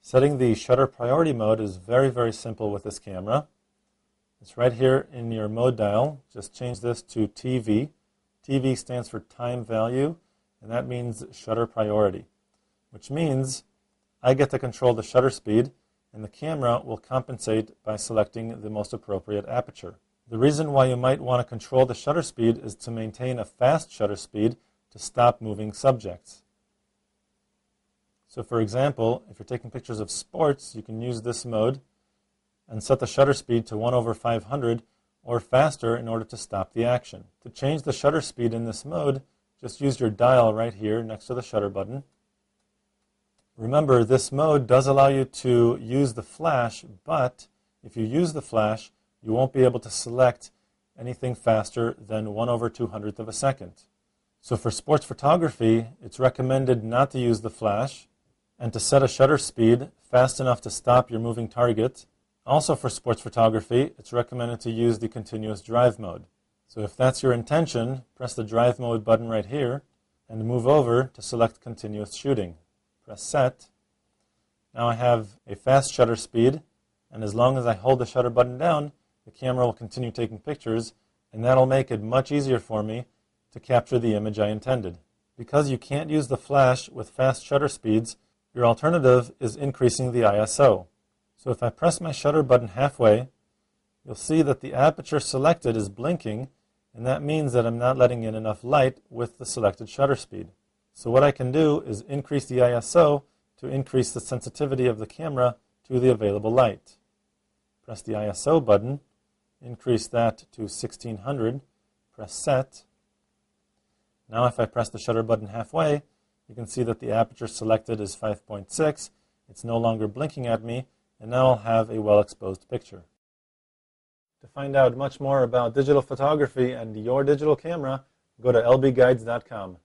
Setting the shutter priority mode is very, very simple with this camera. It's right here in your mode dial. Just change this to TV. TV stands for time value, and that means shutter priority, which means I get to control the shutter speed, and the camera will compensate by selecting the most appropriate aperture. The reason why you might want to control the shutter speed is to maintain a fast shutter speed to stop moving subjects. So for example, if you're taking pictures of sports, you can use this mode and set the shutter speed to 1/500 or faster in order to stop the action. To change the shutter speed in this mode, just use your dial right here next to the shutter button. Remember, this mode does allow you to use the flash, but if you use the flash, you won't be able to select anything faster than 1/200th of a second. So for sports photography, it's recommended not to use the flash and to set a shutter speed fast enough to stop your moving target. Also for sports photography, it's recommended to use the continuous drive mode. So if that's your intention, press the drive mode button right here and move over to select continuous shooting. Press set. Now I have a fast shutter speed, and as long as I hold the shutter button down, the camera will continue taking pictures, and that'll make it much easier for me to capture the image I intended. Because you can't use the flash with fast shutter speeds, your alternative is increasing the ISO. So if I press my shutter button halfway, you'll see that the aperture selected is blinking, and that means that I'm not letting in enough light with the selected shutter speed. So what I can do is increase the ISO to increase the sensitivity of the camera to the available light. Press the ISO button, increase that to 1600, press set. Now if I press the shutter button halfway, you can see that the aperture selected is 5.6. It's no longer blinking at me, and now I'll have a well-exposed picture. To find out much more about digital photography and your digital camera, go to lbguides.com.